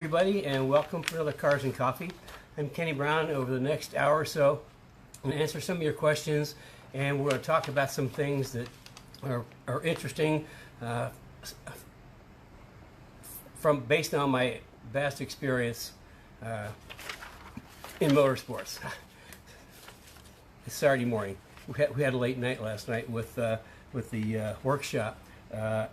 Everybody, and welcome for another Cars and Coffee. I'm Kenny Brown. Over the next hour or so, I'm going to answer some of your questions, and we're going to talk about some things that are interesting based on my vast experience in motorsports. It's Saturday morning. We had a late night last night with the workshop.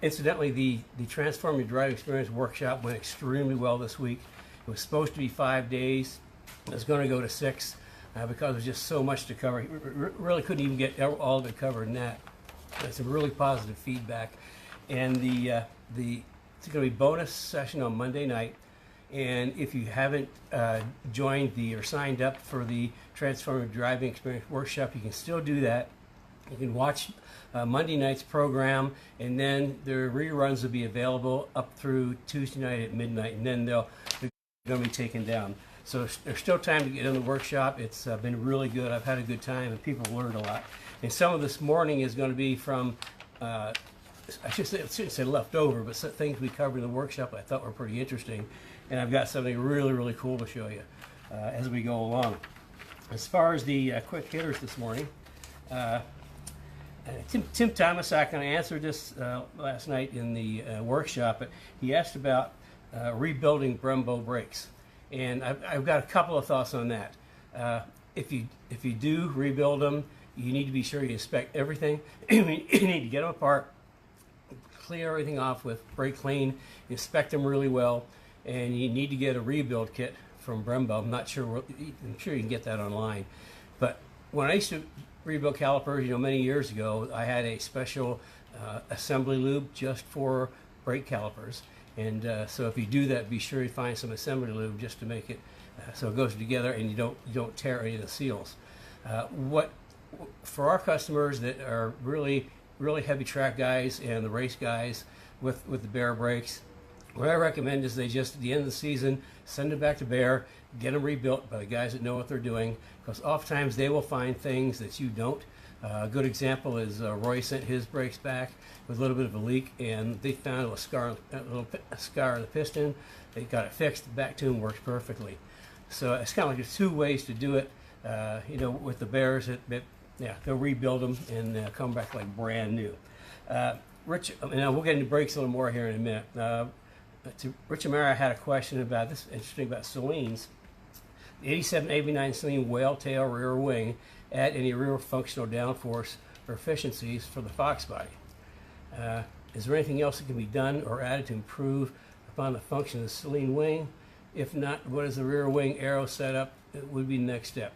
Incidentally, the Transform Your Driving Experience workshop went extremely well this week. It was supposed to be 5 days. It was going to go to 6 because there was just so much to cover. Really couldn't even get all of it covered in that. Some really positive feedback. And it's going to be bonus session on Monday night. And if you haven't joined or signed up for the Transform Your Driving Experience workshop, you can still do that. You can watch Monday night's program, and then the reruns will be available up through Tuesday night at midnight, and then they're going to be taken down. So there's still time to get in the workshop. It's been really good. I've had a good time, and people learned a lot. And some of this morning is going to be from, I shouldn't say leftover, but some things we covered in the workshop I thought were pretty interesting. And I've got something really, really cool to show you as we go along. As far as the quick hitters this morning, Tim Thomas, I kind of answered this last night in the workshop, but he asked about rebuilding Brembo brakes, and I've got a couple of thoughts on that. If you do rebuild them, you need to be sure you inspect everything. You need to get them apart, clear everything off with brake clean, inspect them really well, and you need to get a rebuild kit from Brembo. I'm sure you can get that online, but when I used to rebuild calipers, many years ago, I had a special assembly lube just for brake calipers. And so if you do that, be sure you find some assembly lube just to make it so it goes together and you don't tear any of the seals. For our customers that are really heavy track guys and the race guys with the Bear brakes, what I recommend is they just, at the end of the season, send them back to Bear, get them rebuilt by the guys that know what they're doing, because oftentimes they will find things that you don't. A good example is Roy sent his brakes back with a little bit of a leak, and they found a scar on the piston. They got it fixed, the back tune works perfectly. So it's kind of like there's two ways to do it. With the Bears, they'll rebuild them and come back like brand new. Rich, and we'll get into brakes a little more here in a minute. Rich Amara had a question about this, interesting about Saleen's. The 87 89 Saleen whale tail rear wing add any rear functional downforce or efficiencies for the Fox body. Is there anything else that can be done or added to improve upon the function of the Saleen wing? If not, what is the rear wing aero setup? It would be the next step.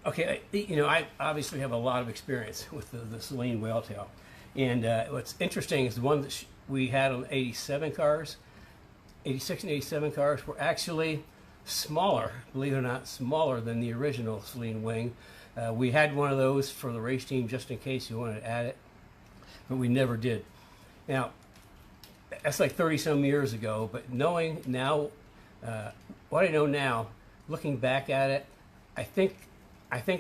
Okay, I obviously have a lot of experience with the Saleen whale tail, and what's interesting is the one that we had on 87 cars. 86 and 87 cars were actually smaller, believe it or not, smaller than the original Saleen wing. We had one of those for the race team just in case you wanted to add it, but we never did. Now, that's like 30 some years ago, but knowing now, what I know now, looking back at it, I think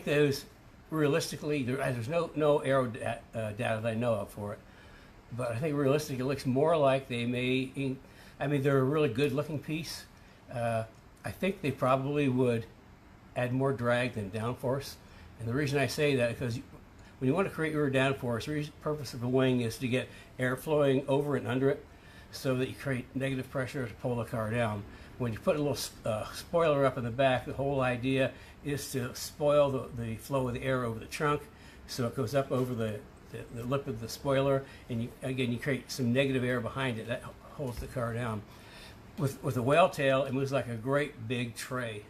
those realistically, there's no aero data that I know of for it, but I think realistically it looks more like they may. They're a really good-looking piece. I think they probably would add more drag than downforce. And the reason I say that is because when you want to create rear downforce, the purpose of the wing is to get air flowing over and under it so that you create negative pressure to pull the car down. When you put a little spoiler up in the back, the whole idea is to spoil the flow of the air over the trunk so it goes up over the lip of the spoiler, and you create some negative air behind it. That holds the car down. With the whale tail, it was like a great big tray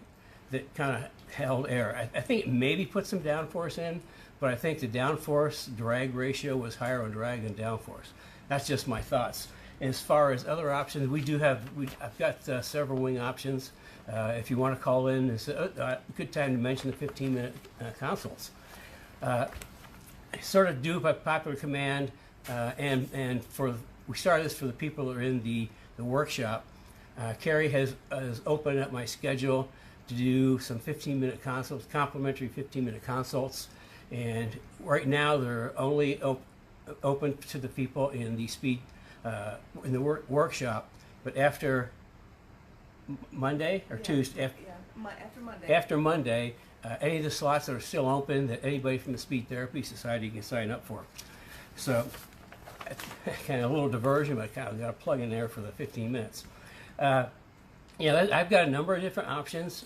that kind of held air. I think it maybe put some downforce in, but I think the downforce drag ratio was higher on drag than downforce. That's just my thoughts. As far as other options, I've got several wing options. If you want to call in, it's a good time to mention the 15-minute consults. I sort of do by popular command, and we started this for the people that are in the workshop. Carrie has opened up my schedule to do some 15-minute consults, complimentary 15-minute consults, and right now they're only open to the people in the workshop. But after Monday or Yeah, Tuesday. after Monday. After Monday, any of the slots that are still open that anybody from the Speed Therapy Society can sign up for. So, kind of a little diversion, but I kind of got a plug in there for the 15 minutes. I've got a number of different options.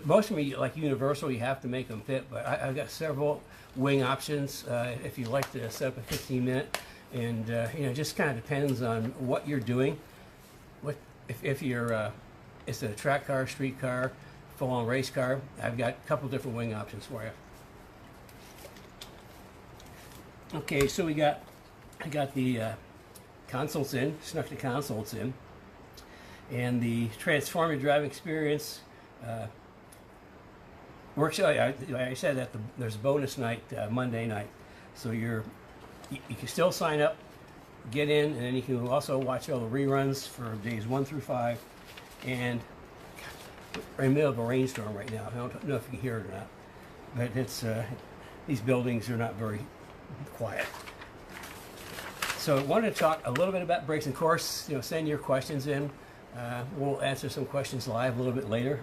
Most of them, like Universal, you have to make them fit, but I've got several wing options if you like to set up a 15-minute. And, it just kind of depends on what you're doing. If you're, it's a track car, street car, full-on race car, I've got a couple different wing options for you. Okay, so I got the consoles in, snuck the consoles in, and the Transform Your Driving Experience workshop. I said that there's a bonus night Monday night, so you can still sign up, get in, and then you can also watch all the reruns for days 1 through 5. And we're in the middle of a rainstorm right now. I don't know if you can hear it or not, but it's these buildings are not very quiet. So I wanted to talk a little bit about brakes. Of course, send your questions in. We'll answer some questions live a little bit later.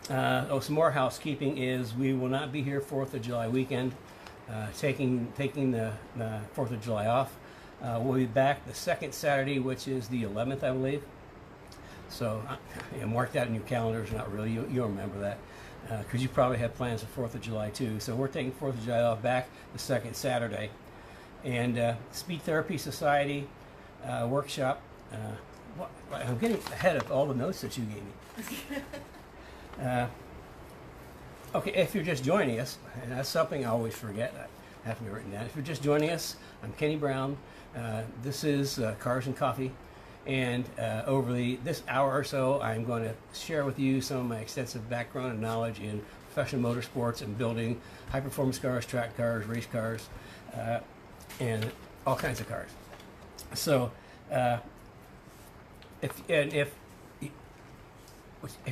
Some more housekeeping is we will not be here 4th of July weekend, taking the 4th of July off. We'll be back the second Saturday, which is the 11th, I believe. So mark that in your calendars. Not really. You'll remember that because you probably have plans for 4th of July too. So we're taking 4th of July off back the second Saturday. And Speed Therapy Society workshop. I'm getting ahead of all the notes that you gave me. Okay, if you're just joining us, and that's something I always forget, I have to be written down. If you're just joining us, I'm Kenny Brown. This is Cars and Coffee. And over this hour or so, I'm going to share with you some of my extensive background and knowledge in professional motorsports and building high-performance cars, track cars, race cars, and all kinds of cars. So, if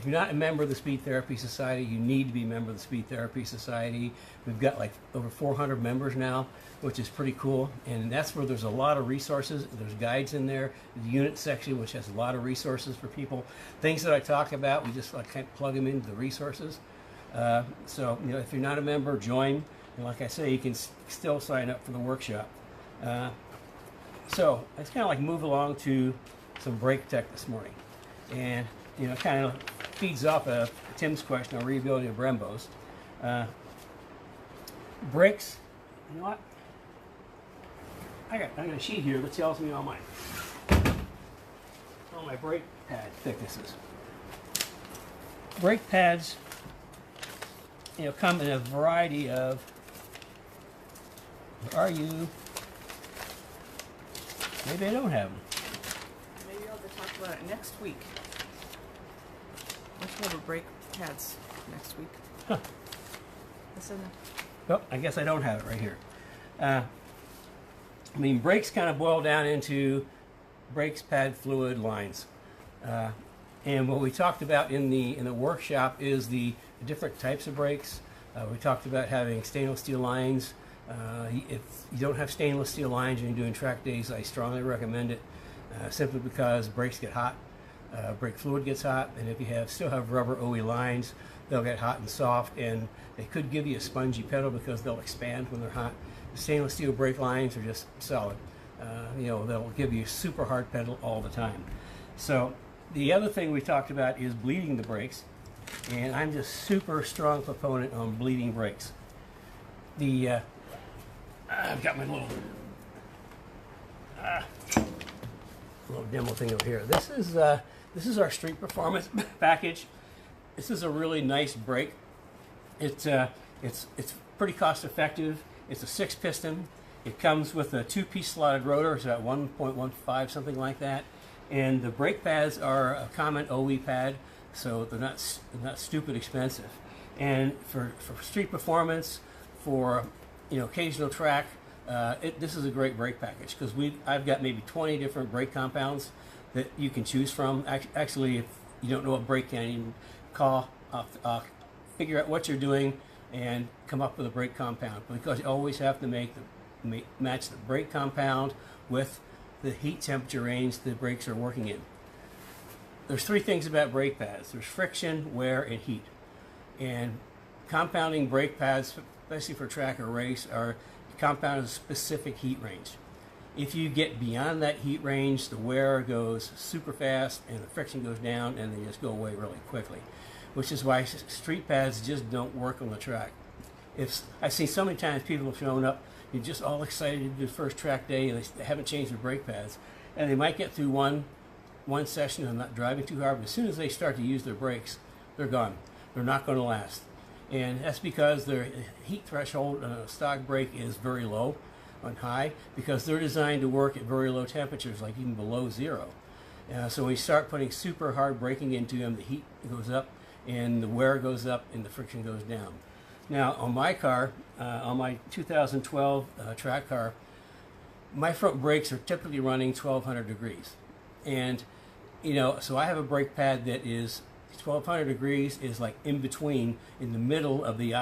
you're not a member of the Speed Therapy Society, you need to be a member of the Speed Therapy Society. We've got like over 400 members now, which is pretty cool. And that's where there's a lot of resources. There's guides in there, the unit section, which has a lot of resources for people. Things that I talk about, we just kind of plug them into the resources. So, if you're not a member, join. And like I say, you can still sign up for the workshop. So let's kind of like move along to some brake tech this morning. And kind of feeds off of Tim's question on rebuilding of Brembos. Brakes, you know what? I got a sheet here that tells me all my brake pad thicknesses. Brake pads, come in a variety of. Where are you? Maybe I don't have them. Maybe I'll talk about it next week. Let's have a brake pads next week. Huh. Well, I guess I don't have it right here. Brakes kind of boil down into brakes, pad, fluid, lines. And what we talked about in the workshop is the different types of brakes. We talked about having stainless steel lines. If you don't have stainless steel lines and you're doing track days, I strongly recommend it simply because brakes get hot. Brake fluid gets hot, and if you still have rubber OE lines, they'll get hot and soft, and they could give you a spongy pedal because they'll expand when they're hot. The stainless steel brake lines are just solid. They'll give you a super hard pedal all the time. So the other thing we talked about is bleeding the brakes, and I'm just super strong proponent on bleeding brakes. I've got my little demo thing over here. This is our Street Performance package. This is a really nice brake. It's pretty cost effective. It's a 6-piston. It comes with a 2-piece slotted rotor, so at 1.15, something like that. And the brake pads are a common OE pad, so they're not stupid expensive. And for street performance, for occasional track, this is a great brake package because I've got maybe 20 different brake compounds that you can choose from. Actually, if you don't know what brake can, you can call, figure out what you're doing, and come up with a brake compound. Because you always have to match the brake compound with the heat temperature range the brakes are working in. There's three things about brake pads. There's friction, wear, and heat. And compounding brake pads, especially for track or race, are compounded a specific heat range. If you get beyond that heat range, the wear goes super fast and the friction goes down and they just go away really quickly, which is why street pads just don't work on the track. I've seen so many times people have shown up, you're just all excited to do the first track day and they haven't changed their brake pads, and they might get through one session and not driving too hard, but as soon as they start to use their brakes, they're gone. They're not going to last. And that's because their heat threshold on a stock brake is very low on high, because they're designed to work at very low temperatures, like even below zero. So when you start putting super hard braking into them, the heat goes up and the wear goes up and the friction goes down. Now on my car, on my 2012 track car, my front brakes are typically running 1200 degrees. And so I have a brake pad that is 1200 degrees, is like in between, in the middle of the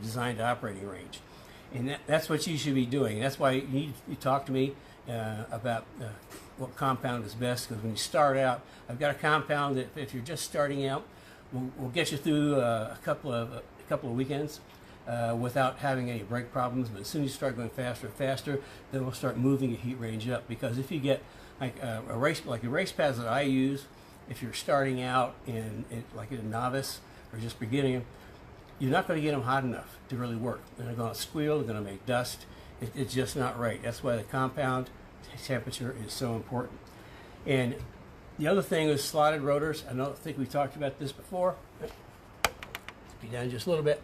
designed operating range. And that's what you should be doing. That's why you talk to me about what compound is best, because when you start out, I've got a compound that if you're just starting out, will get you through a couple of weekends without having any brake problems. But as soon as you start going faster and faster, then we'll start moving your heat range up. Because if you get like the race pads that I use, if you're starting out like a novice or just beginning, you're not going to get them hot enough to really work. They're going to squeal, they're going to make dust. It's just not right. That's why the compound temperature is so important. And the other thing is slotted rotors. I don't think we talked about this before. Be down just a little bit.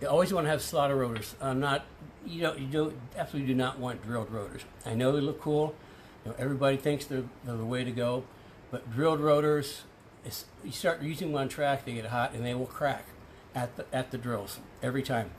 You always want to have slotted rotors. You absolutely do not want drilled rotors. I know they look cool. Everybody thinks they're the way to go, but drilled rotors, you start using them on track, they get hot and they will crack at the drills every time.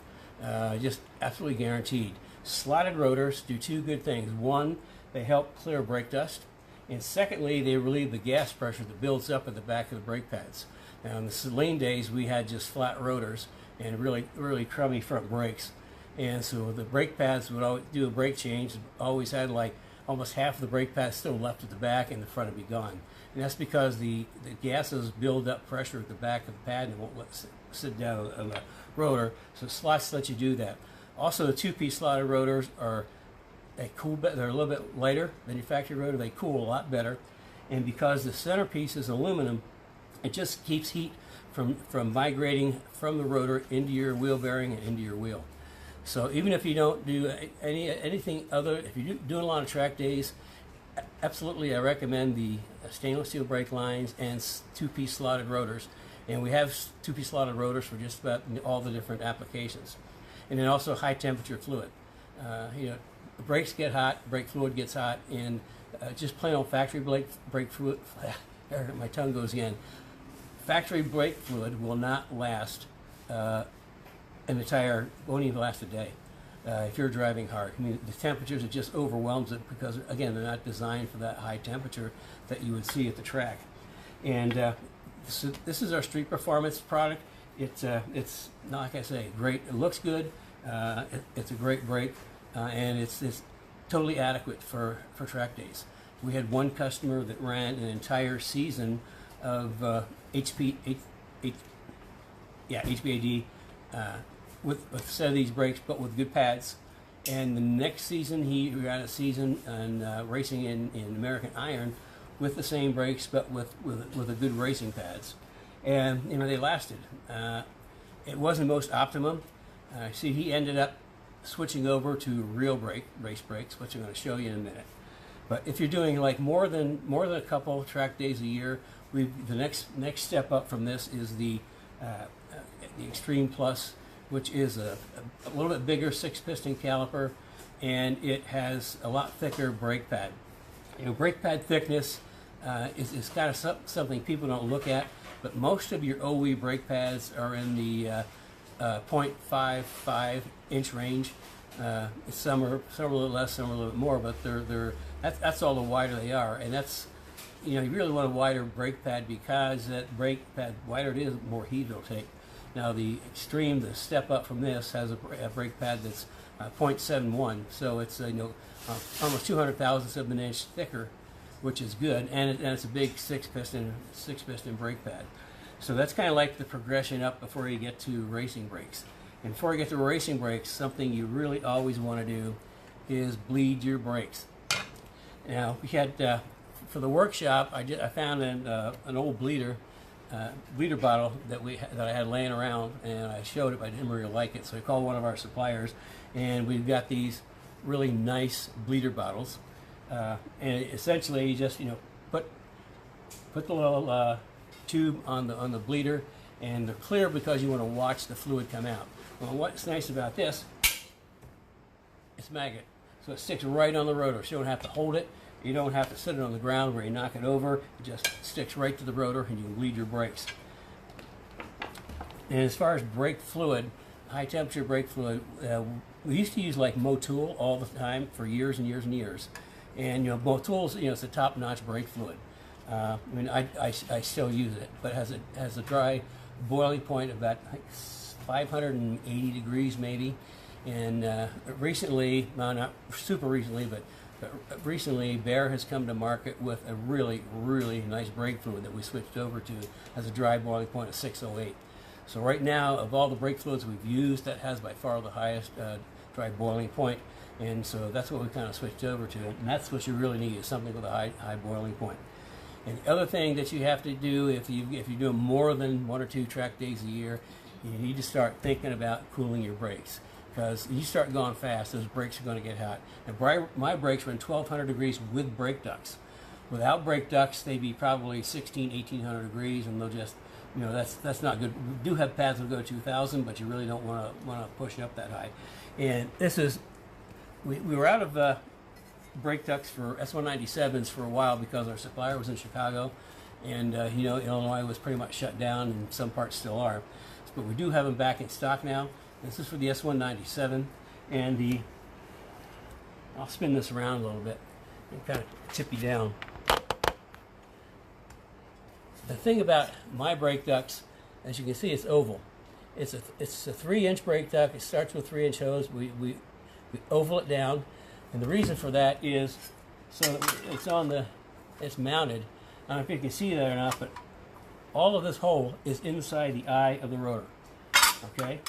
Just absolutely guaranteed. Slotted rotors do two good things. One, they help clear brake dust, and secondly, they relieve the gas pressure that builds up at the back of the brake pads. Now in the Saleen days, we had just flat rotors and really crummy front brakes, and so the brake pads would always do a brake change, always had like almost half of the brake pads still left at the back and the front would be gone. And that's because the gases build up pressure at the back of the pad and won't let it sit down on the rotor. So slots let you do that. Also, the two-piece slotted rotors they're a little bit lighter than your factory rotor. They cool a lot better. And because the centerpiece is aluminum, it just keeps heat from migrating from the rotor into your wheel bearing and into your wheel. So even if you don't do anything other, if you're doing a lot of track days, absolutely I recommend the stainless steel brake lines and two-piece slotted rotors. And we have two-piece slotted rotors for just about all the different applications. And then also high temperature fluid. The brakes get hot, brake fluid gets hot, and just plain old factory brake fluid, my tongue goes again. Factory brake fluid will not last won't even last a day if you're driving hard. I mean, the temperatures, it just overwhelms it because, again, they're not designed for that high temperature that you would see at the track. And so this is our street performance product. It's not, like I say, great. It looks good. It's a great brake, and it's totally adequate for track days. We had one customer that ran an entire season of HPAD with a set of these brakes, but with good pads. And the next season, he ran a season and racing in American Iron with the same brakes, but with a good racing pads. And they lasted. It wasn't most optimum. See, he ended up switching over to real race brakes, which I'm going to show you in a minute. But if you're doing like more than a couple track days a year, the next step up from this is the Extreme Plus, which is a little bit bigger 6-piston caliper, and it has a lot thicker brake pad. Brake pad thickness is kind of something people don't look at, but most of your OE brake pads are in the 0.55 inch range. Some are a little less, some are a little bit more, but that's all the wider they are, and that's you really want a wider brake pad, because that brake pad, wider it is, more heat it'll take. Now the Extreme, the step up from this, has a brake pad that's .71, so it's almost 200 thousandths of an inch thicker, which is good, and it's a big six piston brake pad. So that's kind of like the progression up before you get to racing brakes. And before you get to racing brakes, something you really always want to do is bleed your brakes. Now we had for the workshop, I found an old bleeder bottle that I had laying around, and I showed it, but I didn't really like it, so I called one of our suppliers, and we've got these really nice bleeder bottles, and essentially you just put the little tube on the bleeder, and they're clear because you want to watch the fluid come out. Well, what's nice about this, it's magnet, so it sticks right on the rotor, so you don't have to hold it. You don't have to sit it on the ground where you knock it over. It just sticks right to the rotor, and you can bleed your brakes. And as far as brake fluid, high temperature brake fluid, we used to use like Motul all the time for years and years and years. And Motul's, it's a top-notch brake fluid. I mean, I still use it, but it has a dry boiling point of about 580 degrees maybe. And recently, well, not super recently, but recently, Behr has come to market with a really, really nice brake fluid that we switched over to, has a dry boiling point of 608. So right now, of all the brake fluids we've used, that has by far the highest dry boiling point, and so that's what we kind of switched over to, and that's what you really need, is something with a high boiling point. And the other thing that you have to do, if you're doing more than 1 or 2 track days a year, you need to start thinking about cooling your brakes. Because you start going fast, those brakes are going to get hot. And my brakes run 1,200 degrees with brake ducts. Without brake ducts, they'd be probably 1,800 degrees, and they'll just, that's not good. We do have pads that go to 2,000, but you really don't want to push it up that high. And this is, we were out of brake ducts for S197s for a while because our supplier was in Chicago, and Illinois was pretty much shut down, and some parts still are. But we do have them back in stock now. This is for the S197, and I'll spin this around a little bit and kind of tip you down. The thing about my brake ducts, as you can see, it's oval. It's a 3-inch brake duct. It starts with 3-inch hose. We oval it down, and the reason for that is so that it's mounted. I don't know if you can see that or not, but all of this hole is inside the eye of the rotor. Okay.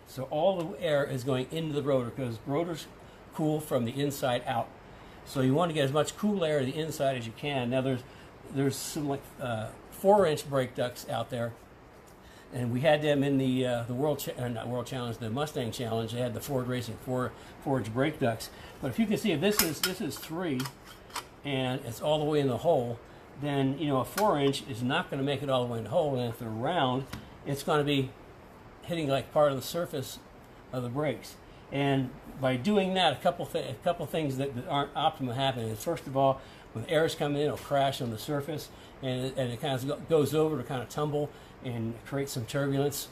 So all the air is going into the rotor because rotors cool from the inside out. So you want to get as much cool air to the inside as you can. Now there's some like 4-inch brake ducts out there, and we had them in the not World Challenge, the Mustang Challenge. They had the Ford Racing 4-inch brake ducts. But if you can see, if this is 3, and it's all the way in the hole, then a 4-inch is not going to make it all the way in the hole. And if they're round, it's going to be hitting like part of the surface of the brakes. And by doing that, a couple things that aren't optimal happen is, first of all, when air is coming in, it'll crash on the surface, and it kind of goes over to kind of tumble and create some turbulence.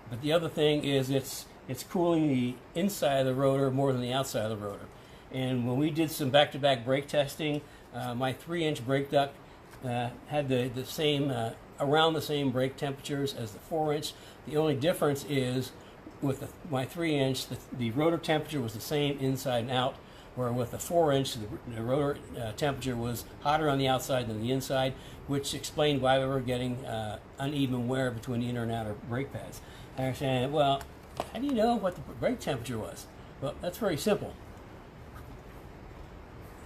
But the other thing is it's cooling the inside of the rotor more than the outside of the rotor. And when we did some back-to-back brake testing, my 3-inch brake duct had the same around the same brake temperatures as the 4-inch. The only difference is with my 3-inch, the rotor temperature was the same inside and out, where with the 4-inch, the rotor temperature was hotter on the outside than the inside, which explained why we were getting uneven wear between the inner and outer brake pads. I understand, well, how do you know what the brake temperature was? Well, that's very simple.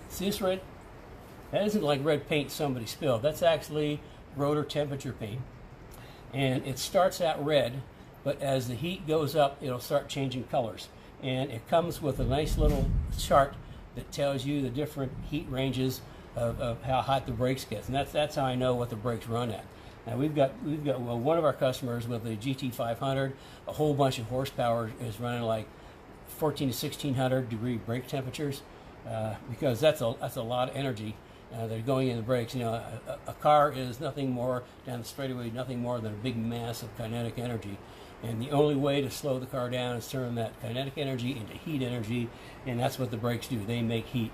See this red? That isn't like red paint somebody spilled. That's actually rotor temperature paint. And it starts out red, but as the heat goes up, it'll start changing colors. And it comes with a nice little chart that tells you the different heat ranges of how hot the brakes get. And that's how I know what the brakes run at. Now we've got one of our customers with a GT500, a whole bunch of horsepower, is running like 14 to 1600 degree brake temperatures, because that's a lot of energy. They're going in the brakes. A car is nothing more, down the straightaway, nothing more than a big mass of kinetic energy. And the only way to slow the car down is turn that kinetic energy into heat energy, and that's what the brakes do. They make heat.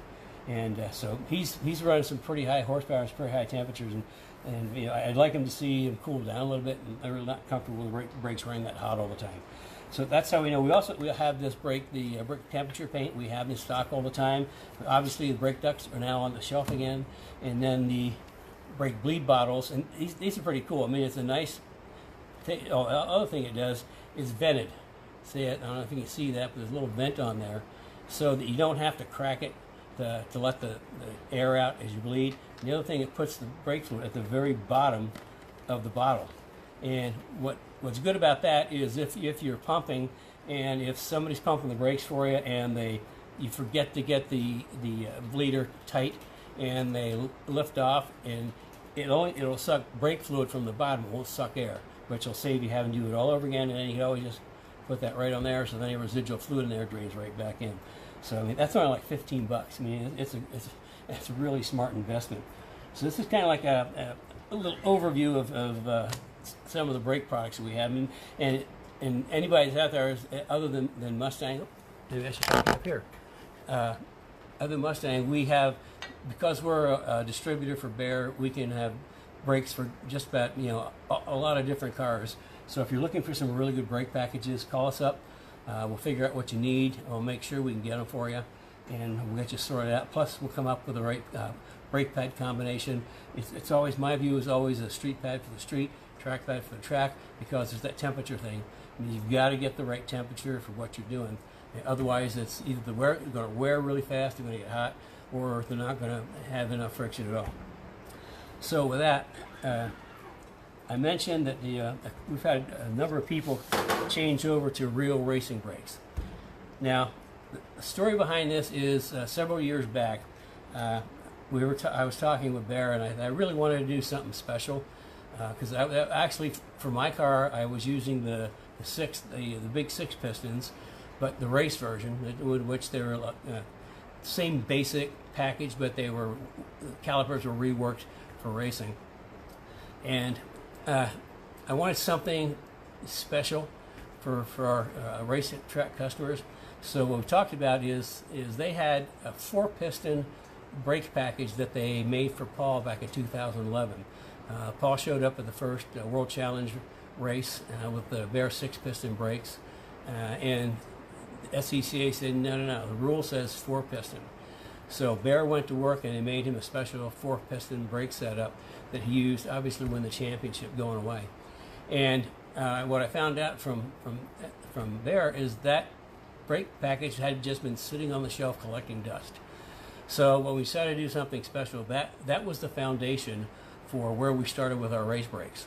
And so he's running some pretty high horsepower, pretty high temperatures, and I'd like him to see him cool down a little bit, and they're not comfortable with the brakes running that hot all the time. So that's how we know. We have this brake, the brake temperature paint we have in stock all the time. Obviously, the brake ducts are now on the shelf again, and then the brake bleed bottles, and these are pretty cool. I mean, it's a nice. Other thing it does is vented. See it? I don't know if you can see that, but there's a little vent on there, so that you don't have to crack it to let the air out as you bleed. And the other thing, it puts the brake fluid at the very bottom of the bottle. And what's good about that is if you're pumping, and if somebody's pumping the brakes for you, and you forget to get the bleeder tight, and they lift off, and it'll suck brake fluid from the bottom. It won't suck air, which will save you having to do it all over again. And then you can always just put that right on there, so then any residual fluid in there drains right back in. So I mean, that's only like $15. I mean, it's a really smart investment. So this is kind of like a little overview of some of the brake products that we have. I mean, and anybody that's out there other than Mustang, maybe I should talk up here. Other than Mustang, we have, because we're a distributor for Bear, we can have brakes for just about a lot of different cars. So if you're looking for some really good brake packages, call us up. We'll figure out what you need. We'll make sure we can get them for you, and we'll get you sorted out. Plus, we'll come up with the right brake pad combination. It's always, my view is always a street pad for the street, track pad for the track, because there's that temperature thing. I mean, you've got to get the right temperature for what you're doing. Otherwise, it's either they're going to wear really fast, they're going to get hot, or they're not going to have enough friction at all. So with that, I mentioned that we've had a number of people change over to real racing brakes. Now, the story behind this is several years back, I was talking with Bear, and I really wanted to do something special, because actually for my car I was using the big 6 pistons, but the race version, which they were same basic package, but the calipers were reworked for racing, and I wanted something special for our race track customers. So what we talked about is they had a 4-piston brake package that they made for Paul back in 2011. Paul showed up at the first World Challenge race with the Bear 6-piston brakes, and SCCA said, no, the rule says 4-piston. So Bear went to work, and they made him a special 4-piston brake setup that he used, obviously, win the championship going away. And what I found out from Bear is that brake package had just been sitting on the shelf collecting dust. So when we decided to do something special, that was the foundation for where we started with our race brakes.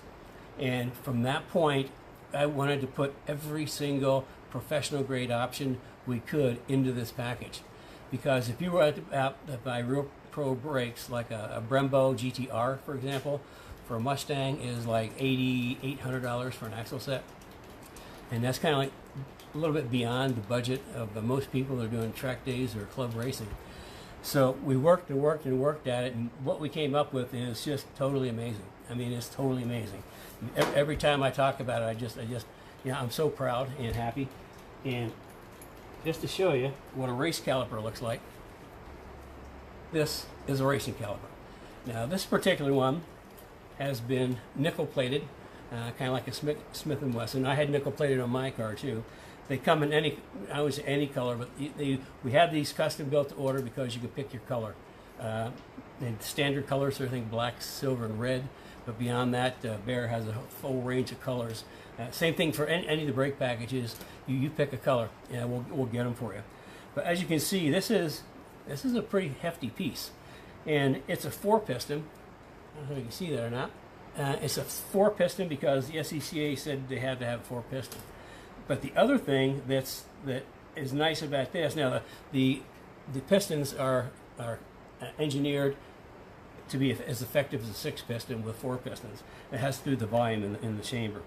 And from that point, I wanted to put every single professional grade option we could into this package. Because if you were out to buy real pro brakes, like a Brembo GTR, for example, for a Mustang is like $800 for an axle set. And that's kind of like a little bit beyond the budget of most people that are doing track days or club racing. So we worked and worked and worked at it, and what we came up with is just totally amazing. I mean, it's totally amazing. Every time I talk about it, I just, I'm so proud and happy. And just to show you what a race caliper looks like, this is a racing caliper. Now, this particular one has been nickel plated, kind of like a Smith & Wesson. I had nickel plated on my car too. They come in I would say any color, but we have these custom built to order because you can pick your color. And standard colors are, I think, black, silver, and red. But beyond that, Bear has a full range of colors. Same thing for any of the brake packages. You pick a color, and we'll get them for you. But as you can see, this is a pretty hefty piece, and it's a 4-piston. I don't know if you can see that or not. It's a 4-piston because the SCCA said they had to have a 4-piston. But the other thing that is nice about this, now the pistons are engineered to be as effective as a 6-piston with 4 pistons. It has to do with the volume in the chamber.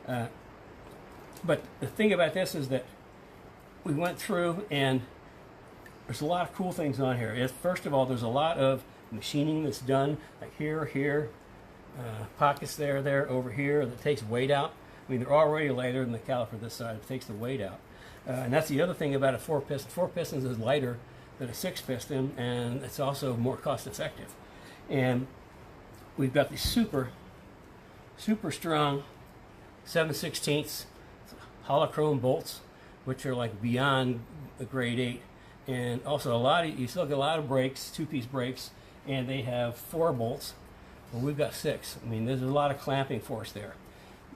But the thing about this is that we went through, and there's a lot of cool things on here. First of all, there's a lot of machining that's done, like here, pockets there, over here, that takes weight out. I mean, they're already lighter than the caliper this side. It takes the weight out. And that's the other thing about a 4-piston. 4 pistons is lighter than a 6-piston, and it's also more cost effective. And we've got these super strong 7/16 holochrome bolts, which are like beyond the grade 8. And also you still get a lot of brakes, 2-piece brakes, and they have 4 bolts. Well, we've got 6. I mean, there's a lot of clamping force there.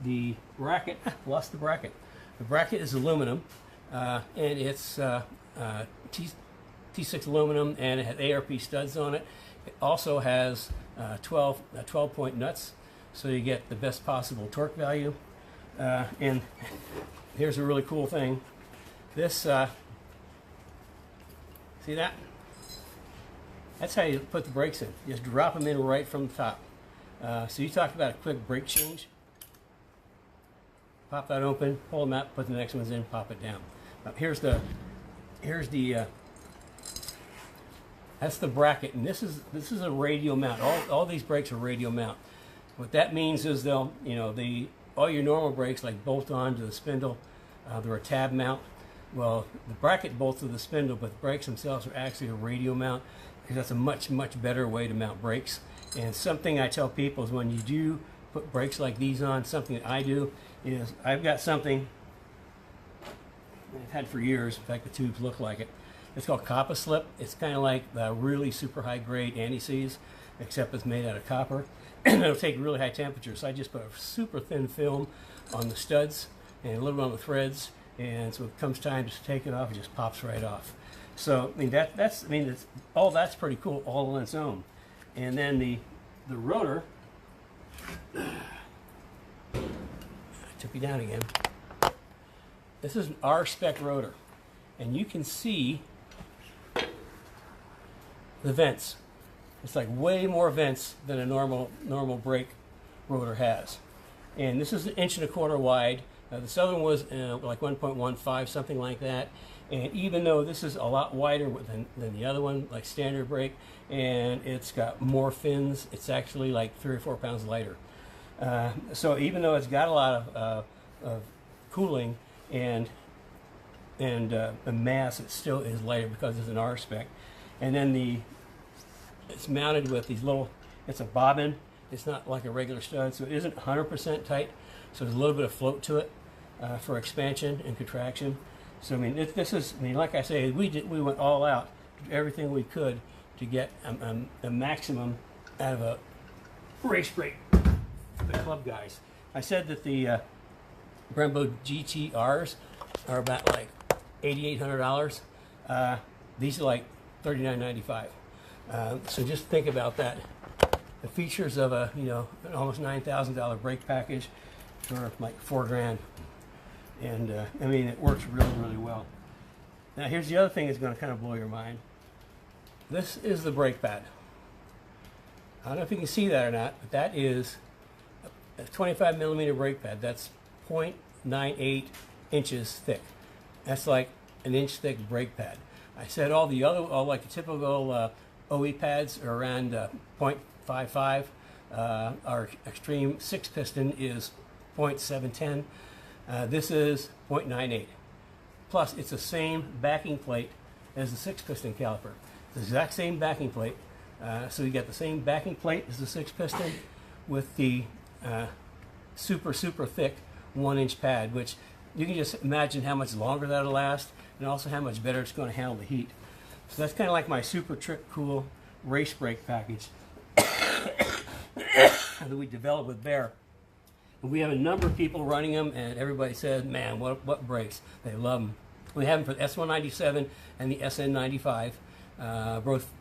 The bracket, lost the bracket. The bracket is aluminum, and it's T6 aluminum, and it has ARP studs on it. It also has 12-point nuts, so you get the best possible torque value. And here's a really cool thing. This, see that? That's how you put the brakes in. You just drop them in right from the top. So you talked about a quick brake change. Pop that open, pull them out, put the next ones in, pop it down. Here's the that's the bracket, and this is a radial mount. All these brakes are radial mount. What that means is all your normal brakes like bolt on to the spindle, they're a tab mount. Well, the bracket bolts to the spindle, but the brakes themselves are actually a radial mount, because that's a much better way to mount brakes. And something I tell people is when you do put brakes like these on, something that I do is I've got something I've had for years. In fact, the tubes look like it. It's called Coppa Slip. It's kind of like the really super high grade anti-seize, except it's made out of copper. And it'll take really high temperatures. So I just put a super thin film on the studs and a little bit on the threads, and so when it comes time to take it off, it just pops right off. So I mean that's all that's pretty cool all on its own. And then the rotor, I took you down again. This is an R-spec rotor, and you can see the vents. It's like way more vents than a normal brake rotor has. And this is 1.25 inches wide. This other one was like 1.15, something like that. And even though this is a lot wider than the other one, like standard brake, and it's got more fins, it's actually like 3 or 4 pounds lighter. So even though it's got a lot of cooling and mass, it still is lighter because it's an R spec. And then it's mounted with these little, it's a bobbin. It's not like a regular stud, so it isn't 100% tight. So there's a little bit of float to it for expansion and contraction. So I mean, this is, I mean, like I say, we went all out, did everything we could to get a maximum out of a race brake for the club guys. I said that the Brembo GTRs are about like $8,800. These are like $39.95. So just think about that. The features of an almost $9,000 brake package for like $4,000. And I mean, it works really well. Now here's the other thing that's going to kind of blow your mind. This is the brake pad. I don't know if you can see that or not, but that is a 25 millimeter brake pad. That's 0.98 inches thick. That's like an inch thick brake pad. I said all like the typical OE pads are around 0.55. Our Extreme 6-piston is 0.710. This is 0.98. Plus, it's the same backing plate as the 6-piston caliper. It's the exact same backing plate. So you got the same backing plate as the 6-piston with the super thick 1-inch pad, which you can just imagine how much longer that'll last, and also how much better it's going to handle the heat. So that's kind of like my super trick cool race brake package that we developed with Bear. And we have a number of people running them, and everybody says, man, what brakes. They love them. We have them for the S197 and the SN95,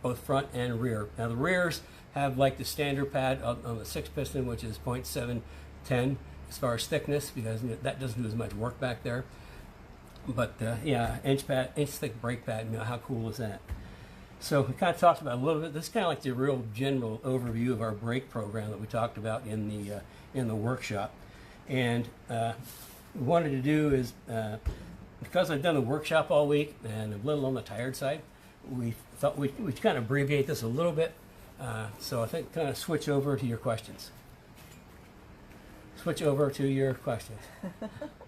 both front and rear. Now the rears have like the standard pad on the 6-piston, which is 0.710 as far as thickness, because that doesn't do as much work back there. But yeah, inch thick brake pad. How cool is that? So we kind of talked about a little bit. This is kind of like the real general overview of our brake program that we talked about in the workshop. And what we wanted to do is, because I've done the workshop all week and I'm a little on the tired side, we thought we'd kind of abbreviate this a little bit. So I think kind of switch over to your questions. Switch over to your questions.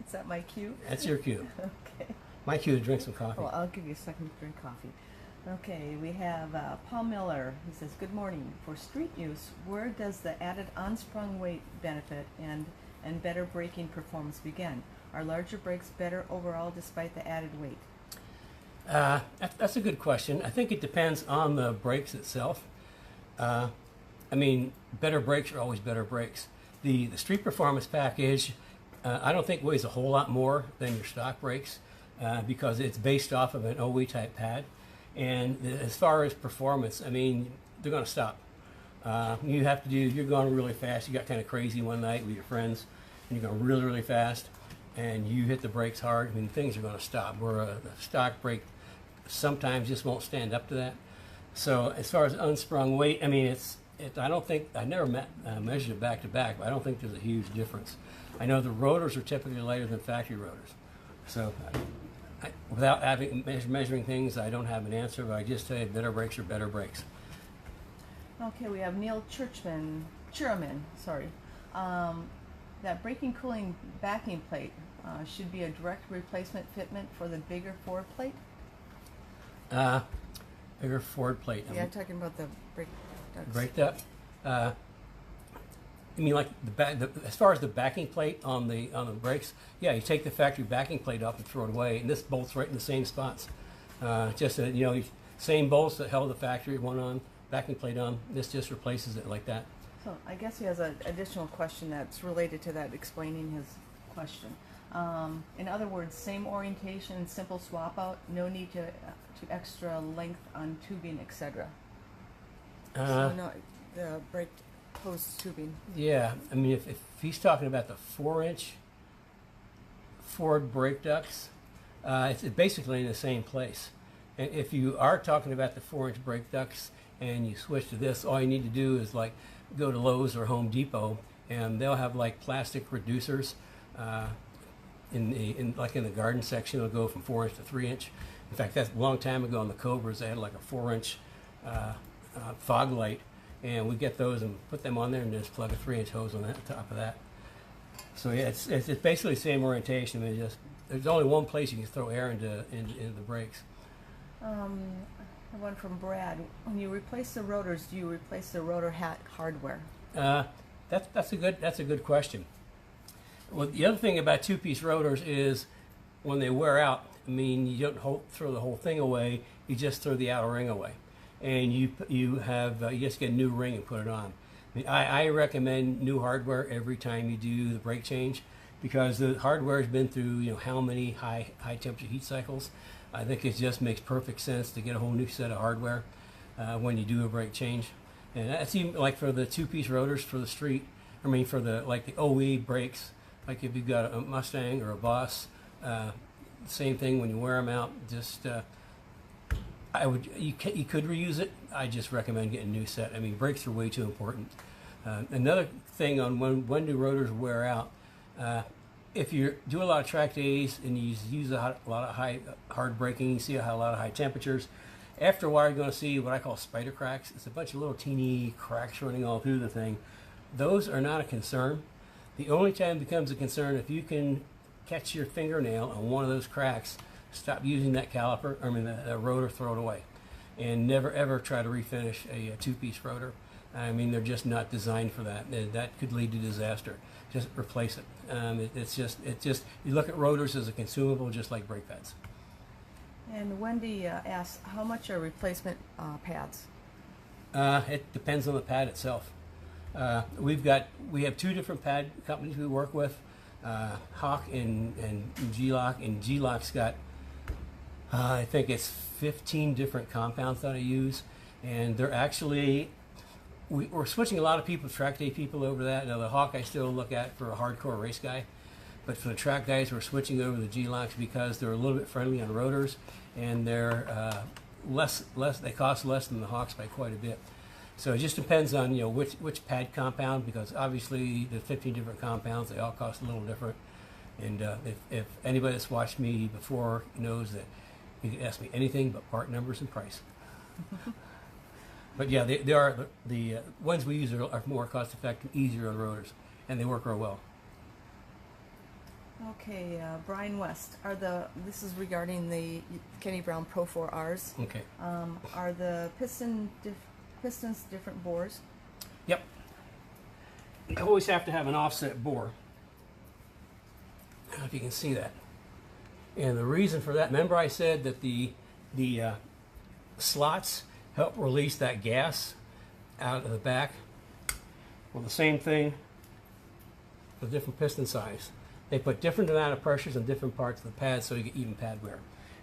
Is that my cue? That's your cue. Okay. My cue to drink some coffee. Well, I'll give you a second to drink coffee. Okay, we have Paul Miller. He says, good morning. For street use, where does the added on-sprung weight benefit and better braking performance begin? Are larger brakes better overall despite the added weight? That's a good question. I think it depends on the brakes itself. I mean, better brakes are always better brakes. The Street Performance package, I don't think weighs a whole lot more than your stock brakes because it's based off of an OE type pad. And as far as performance, I mean, they're going to stop. You have to do, you're going really fast. You got kind of crazy one night with your friends, and you're going really, really fast, and you hit the brakes hard. I mean, things are going to stop. Where a stock brake sometimes just won't stand up to that. So as far as unsprung weight, I mean, I don't think, I never measured it back to back, but I don't think there's a huge difference. I know the rotors are typically lighter than factory rotors. So without measuring things, I don't have an answer, but I just tell you better brakes are better brakes. Okay, we have Neil Chiraman, sorry. That braking cooling backing plate should be a direct replacement fitment for the bigger Ford plate? Bigger Ford plate. Yeah, I'm talking about the brake ducts. Brake duct. I mean, like as far as the backing plate on the brakes, yeah, you take the factory backing plate off and throw it away, and this bolts right in the same spots. Just same bolts that held the factory one on, backing plate on. This just replaces it like that. So I guess he has an additional question that's related to that, explaining his question. In other words, same orientation, simple swap out, no need to extra length on tubing, etc. So no, the brake hose tubing. Yeah, I mean, if he's talking about the 4-inch Ford brake ducts, it's basically in the same place. And if you are talking about the 4-inch brake ducts and you switch to this, all you need to do is like go to Lowe's or Home Depot, and they'll have like plastic reducers. In the garden section, it'll go from 4-inch to 3-inch. In fact, that's a long time ago on the Cobras. They had like a 4-inch fog light, and we get those and put them on there, and just plug a 3-inch hose on top of that. So yeah, it's basically the same orientation. I mean, there's only one place you can throw air into the brakes. One from Brad. When you replace the rotors, do you replace the rotor hat hardware? That's a good question. Well, the other thing about two-piece rotors is when they wear out, I mean, you don't throw the whole thing away. You just throw the outer ring away, and you just get a new ring and put it on. I mean, I recommend new hardware every time you do the brake change, because the hardware has been through how many high temperature heat cycles. I think it just makes perfect sense to get a whole new set of hardware when you do a brake change, and that's even like for the two-piece rotors for the street. I mean, for the OE brakes. Like if you've got a Mustang or a Boss, same thing when you wear them out. Just you could reuse it. I just recommend getting a new set. I mean, brakes are way too important. Another thing on when do rotors wear out? If you do a lot of track days and you use a lot of hard braking, you see a lot of high temperatures. After a while, you're going to see what I call spider cracks. It's a bunch of little teeny cracks running all through the thing. Those are not a concern. The only time it becomes a concern if you can catch your fingernail on one of those cracks, stop using that caliper, the rotor, throw it away. And never ever try to refinish a two-piece rotor. I mean, they're just not designed for that. That could lead to disaster. Just replace it. It's just you look at rotors as a consumable, just like brake pads. And Wendy asks, how much are replacement pads? It depends on the pad itself. We have two different pad companies we work with, Hawk and G-Lock, and G-Lock's got I think it's 15 different compounds that I use, and they're actually we're switching a lot of people, track day people, over that. Now the Hawk I still look at for a hardcore race guy, but for the track guys we're switching over to the G-Locks because they're a little bit friendly on rotors, and they're less they cost less than the Hawks by quite a bit. So it just depends on which pad compound, because obviously the 15 different compounds, they all cost a little different. And if anybody that's watched me before knows that you can ask me anything but part numbers and price. But yeah, they are the ones we use are more cost effective, easier on rotors, and they work real well. Okay, Brian West, this is regarding the Kenny Brown Pro 4Rs. Okay. Are the pistons different bores? Yep. You always have to have an offset bore. don't know if you can see that. And the reason for that, remember I said that the slots help release that gas out of the back? Well, the same thing with different piston size. They put different amount of pressures on different parts of the pad so you get even pad wear.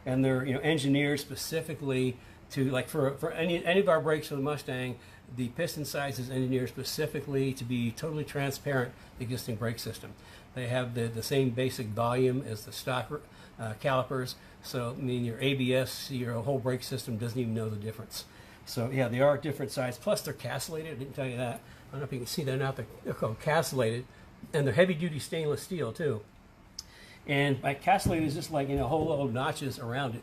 And they're engineered specifically to, like for any of our brakes for the Mustang, the piston size is engineered specifically to be totally transparent the existing brake system. They have the same basic volume as the stock calipers, so I mean your ABS, your whole brake system doesn't even know the difference. So yeah, they are different size. Plus they're castellated. I didn't tell you that. I don't know if you can see that now. They're called castellated, and they're heavy-duty stainless steel too. And by castellated is just like whole little notches around it.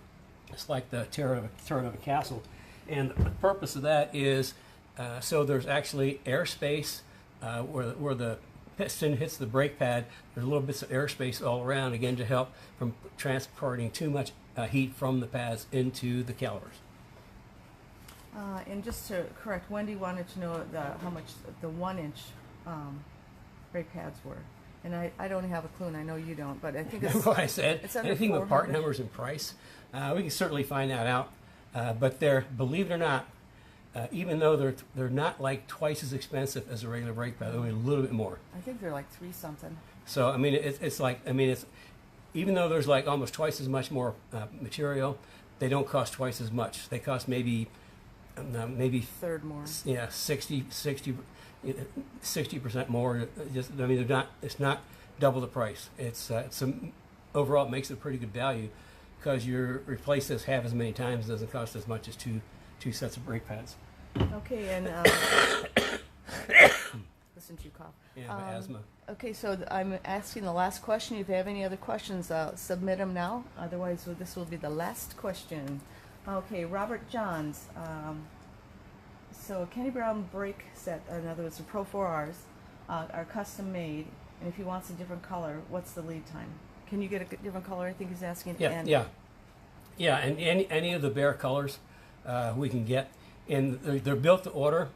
It's like the turret of a castle. And the purpose of that is so there's actually airspace where the piston hits the brake pad. There's little bits of airspace all around, again, to help from transporting too much heat from the pads into the calipers. And just to correct, Wendy wanted to know how much the 1-inch brake pads were. And I don't have a clue, and I know you don't, but I think it's... Remember what I said? It's under Anything with part 400. numbers and price, we can certainly find that out. But they're, believe it or not, even though they're not like twice as expensive as a regular brake pad, they're only a little bit more. I think they're like 3 something. So I mean, it's like, I mean, it's even though there's like almost twice as much more material, they don't cost twice as much. They cost maybe Third more. yeah 60% more. Just I mean, they're not. It's not double the price. It's overall it makes it a pretty good value because you replace this half as many times. It doesn't cost as much as two sets of brake pads. Okay, and listen to you cough. Yeah, asthma. Okay, so I'm asking the last question. If you have any other questions, submit them now. Otherwise, this will be the last question. Okay, Robert Johns. So Kenny Brown brake set, in other words, the Pro 4Rs, are custom made, and if he wants a different color, what's the lead time? Can you get a different color? I think he's asking. Yeah, and yeah, and any of the Bear colors we can get, and they're built to order.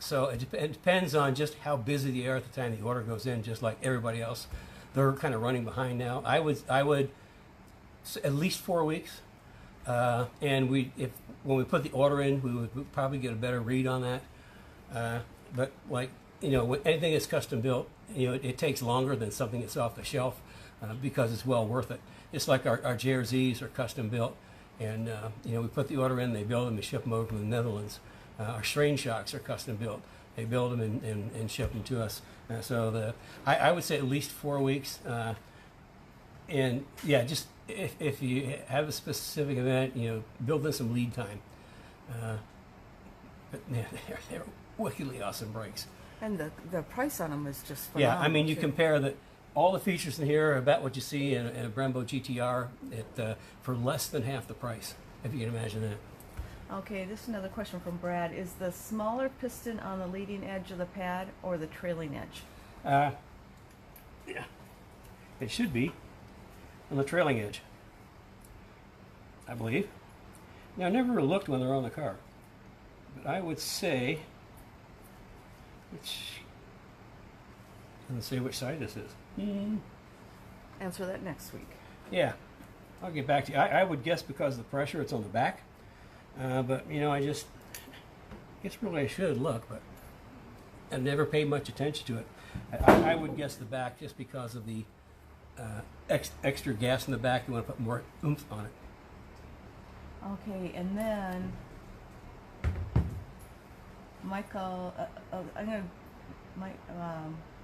So it depends on just how busy they are at the time the order goes in. Just like everybody else, they're kind of running behind now. I would at least 4 weeks, and when we put the order in, we would probably get a better read on that. But like anything that's custom built, it takes longer than something that's off the shelf because it's well worth it. It's like our JRZs are custom built, and we put the order in, they build them and ship them over from the Netherlands. Our strain shocks are custom built. They build them and ship them to us. So I would say at least 4 weeks. And yeah, just if you have a specific event, build in some lead time. But man, they're wickedly awesome brakes. And the price on them is just phenomenal. Yeah, I mean, you too. compare all the features in here are about what you see in a Brembo GTR for less than half the price, if you can imagine that. Okay, this is another question from Brad. Is the smaller piston on the leading edge of the pad or the trailing edge? Yeah, it should be on the trailing edge, I believe. Now, I never looked when they're on the car, but I would say, let's see which side this is. Answer that next week. Yeah, I'll get back to you. I would guess because of the pressure, it's on the back. But I guess really I should look, but I've never paid much attention to it. I would guess the back just because of the extra gas in the back. You want to put more oomph on it. Okay, and then Michael,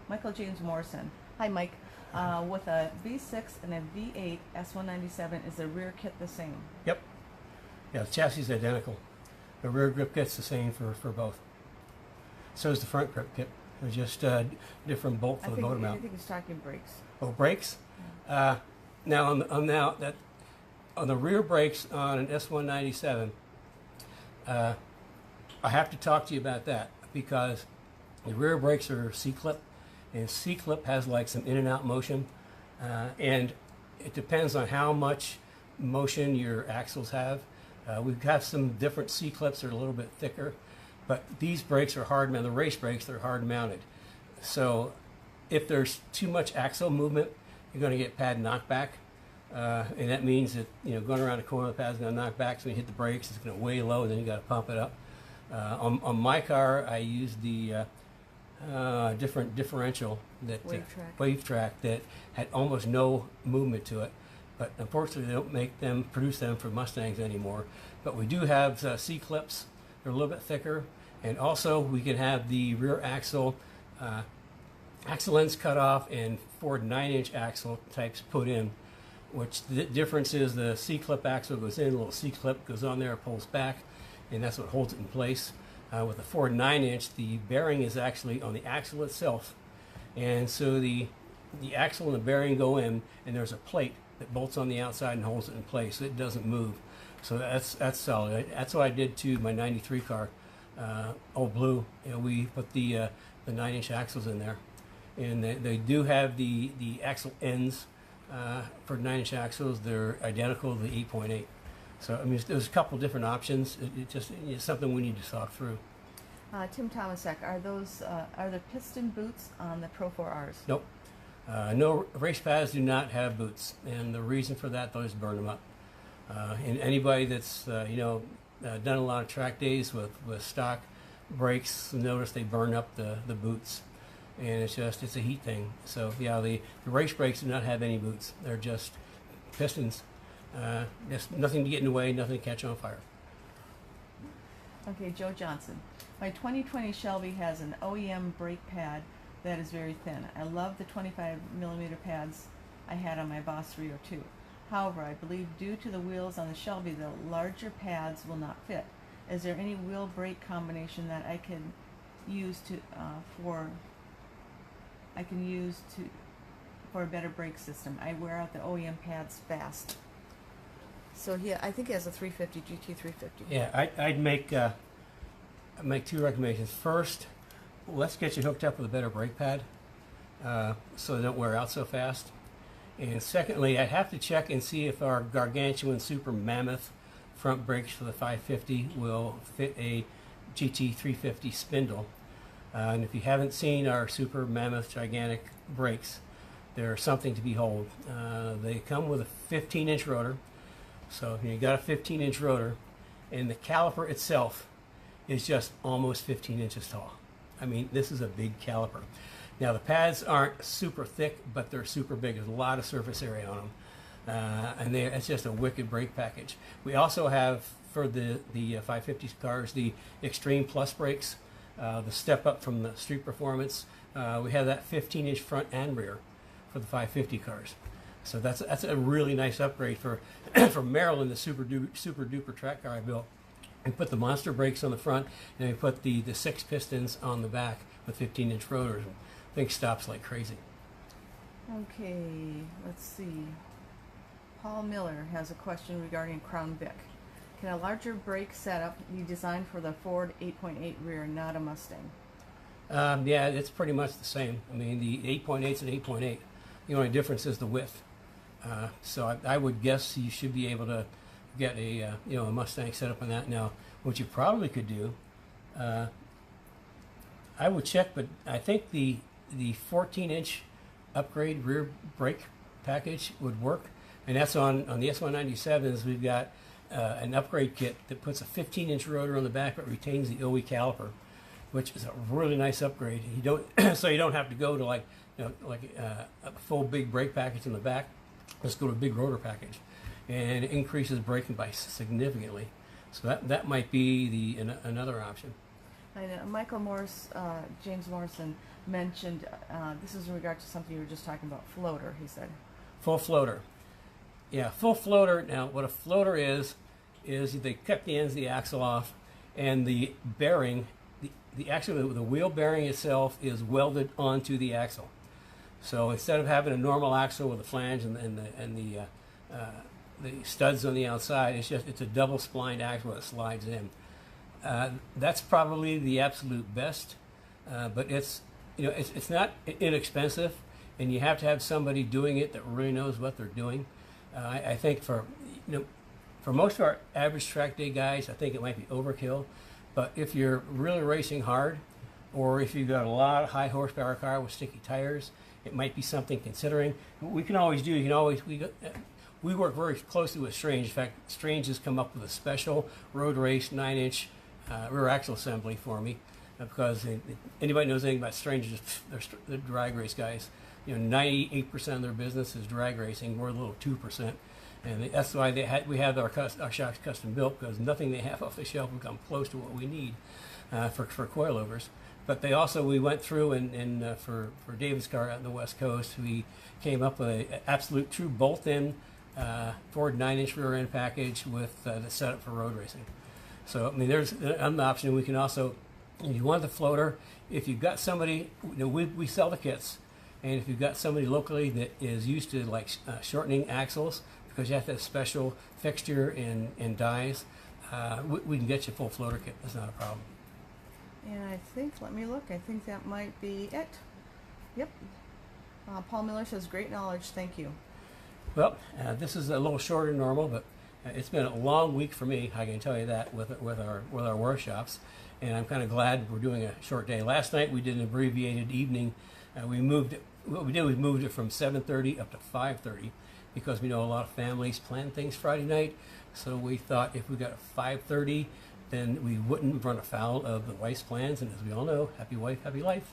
Michael James Morrison. Hi, Mike. With a V6 and a V8 S197, is the rear kit the same? Yep. Yeah, the chassis is identical. The rear grip kit's the same for both. So is the front grip kit. They're just different bolt for the motor I mount. think he's talking brakes. Oh, brakes? Now on the rear brakes on an S197, I have to talk to you about that because the rear brakes are C-clip, and C-clip has like some in and out motion, and it depends on how much motion your axles have. We've got some different C-clips that are a little bit thicker, but these brakes are hard mounted. The race brakes, they're hard mounted. So if there's too much axle movement, you're going to get pad knockback. And that means that, going around the corner, the pad's going to knock back. So when you hit the brakes, it's going to way low, and then you got to pump it up. On my car, I used the different differential that wave track that had almost no movement to it. But unfortunately, they don't produce them for Mustangs anymore. But we do have C-clips. They're a little bit thicker, and also we can have the rear axle ends cut off and Ford 9-inch axle types put in. Which the difference is the C-clip axle goes in, a little C-clip goes on there, pulls back, and that's what holds it in place. With the Ford 9-inch, the bearing is actually on the axle itself, and so the axle and the bearing go in, and there's a plate that bolts on the outside and holds it in place. So it doesn't move. So that's solid. That's what I did to my '93 car, Old Blue. We put the 9-inch axles in there, and they do have the axle ends. For 9-inch axles, they're identical to the 8.8. So, I mean, there's a couple different options. It's something we need to talk through. Tim Tomasek, are there piston boots on the Pro 4Rs? Nope. No, race pads do not have boots, and the reason for that, though, is burn them up. And anybody that's, done a lot of track days with stock brakes, notice they burn up the boots. And it's a heat thing. So yeah, the race brakes do not have any boots. They're just pistons. Just nothing to get in the way, nothing to catch on fire. Okay, Joe Johnson. My 2020 Shelby has an OEM brake pad that is very thin. I love the 25mm pads I had on my Boss 302. However, I believe due to the wheels on the Shelby, the larger pads will not fit. Is there any wheel brake combination that I can use for a better brake system? I wear out the OEM pads fast. So I think he has a 350 GT350. Yeah, I'd make two recommendations. First, let's get you hooked up with a better brake pad, so they don't wear out so fast. And secondly, I'd have to check and see if our gargantuan super mammoth front brakes for the 550 will fit a GT350 spindle. And if you haven't seen our super mammoth gigantic brakes, they're something to behold. They come with a 15-inch rotor. So you got a 15-inch rotor, and the caliper itself is just almost 15 inches tall. I mean, this is a big caliper. Now, the pads aren't super thick, but they're super big. There's a lot of surface area on them. And it's just a wicked brake package. We also have, for the 550 cars, the Extreme Plus brakes. The step up from the Street Performance. We have that 15-inch front and rear for the 550 cars. So that's a really nice upgrade for for Maryland, the super duper track car I built. We put the monster brakes on the front, and we put the 6 pistons on the back with 15-inch rotors. Thing stops like crazy. Okay, let's see. Paul Miller has a question regarding Crown Vic. Can a larger brake setup be designed for the Ford 8.8 rear, not a Mustang? Yeah, it's pretty much the same. I mean, the 8.8's an 8.8. The only difference is the width. So I would guess you should be able to get a Mustang setup on that. Now, what you probably could do, I would check, but I think the 14-inch upgrade rear brake package would work, and that's on the S197s. We've got an upgrade kit that puts a 15-inch rotor on the back but retains the OE caliper, which is a really nice upgrade. You don't so you don't have to go to a full big brake package in the back. Let's go to a big rotor package, and it increases braking by significantly. So that might be another option. I know Michael Morris, James Morrison mentioned this is in regard to something you were just talking about, floater. He said full floater. Yeah, full floater. Now, what a floater is they cut the ends of the axle off, and the bearing, the wheel bearing itself is welded onto the axle. So instead of having a normal axle with a flange and the studs on the outside, it's a double splined axle that slides in. That's probably the absolute best, but it's not inexpensive, and you have to have somebody doing it that really knows what they're doing. I think for most of our average track day guys, I think it might be overkill. But if you're really racing hard, or if you've got a lot of high horsepower car with sticky tires, it might be something considering. What we can always do, we work very closely with Strange. In fact, Strange has come up with a special road race 9-inch rear axle assembly for me, because anybody knows anything about Strange, they're drag race guys. 98% of their business is drag racing. We're a little 2%. And that's why we have our shocks custom built, because nothing they have off the shelf will come close to what we need for coilovers. But we went through and for David's car out on the West Coast, we came up with an absolute true bolt-in Ford 9-inch rear end package with the setup for road racing. So there's an option. We can also, if you want the floater, if you've got somebody, we sell the kits, and if you've got somebody locally that is used to shortening axles, because you have to have special fixture and dies, we can get you a full floater kit. That's not a problem. And I think, let me look, I think that might be it. Yep. Paul Miller says, great knowledge, thank you. Well, this is a little shorter than normal, but it's been a long week for me, I can tell you that, with our workshops, and I'm kind of glad we're doing a short day. Last night we did an abbreviated evening. What we did was moved it from 7:30 up to 5:30, because we know a lot of families plan things Friday night, so we thought if we got a 5:30, then we wouldn't run afoul of the wife's plans, and as we all know, happy wife, happy life.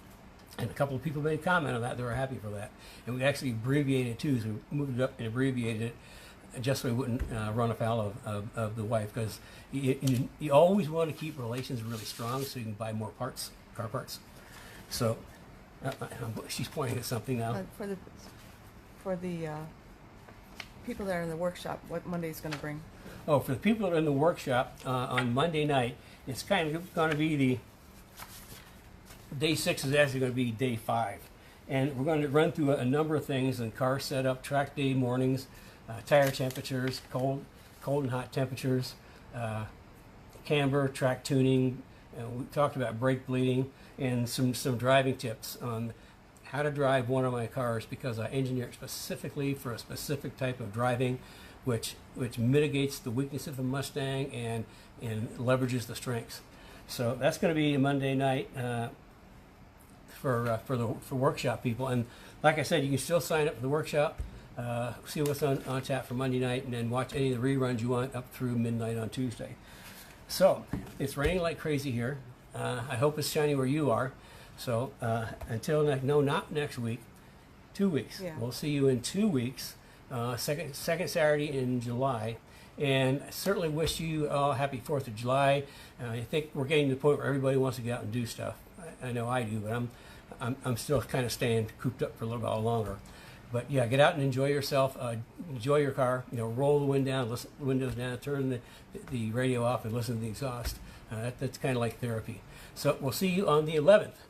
And a couple of people made a comment on that. They were happy for that. And we actually abbreviated it too, so we moved it up and abbreviated it just so we wouldn't run afoul of the wife, because you always want to keep relations really strong so you can buy more parts, car parts. So she's pointing at something now. For the people that are in the workshop, what Monday's going to bring? Oh, for the people that are in the workshop on Monday night, it's kind of going to be day 6 is actually going to be day 5. And we're going to run through a number of things: and car setup, track day mornings, tire temperatures, cold and hot temperatures, camber, track tuning. We talked about brake bleeding, and some driving tips on how to drive one of my cars, because I engineer it specifically for a specific type of driving, which mitigates the weakness of the Mustang and leverages the strengths. So that's going to be a Monday night for workshop people. And like I said, you can still sign up for the workshop, see what's on tap for Monday night, and then watch any of the reruns you want up through midnight on Tuesday. So it's raining like crazy here. I hope it's shiny where you are. So until not next week, 2 weeks. Yeah. We'll see you in 2 weeks, second Saturday in July. And I certainly wish you all happy 4th of July. I think we're getting to the point where everybody wants to get out and do stuff. I know I do, but I'm still kind of staying cooped up for a little while longer. But yeah, get out and enjoy yourself. Enjoy your car. Roll the windows down, turn the radio off, and listen to the exhaust. That's kind of like therapy. So we'll see you on the 11th.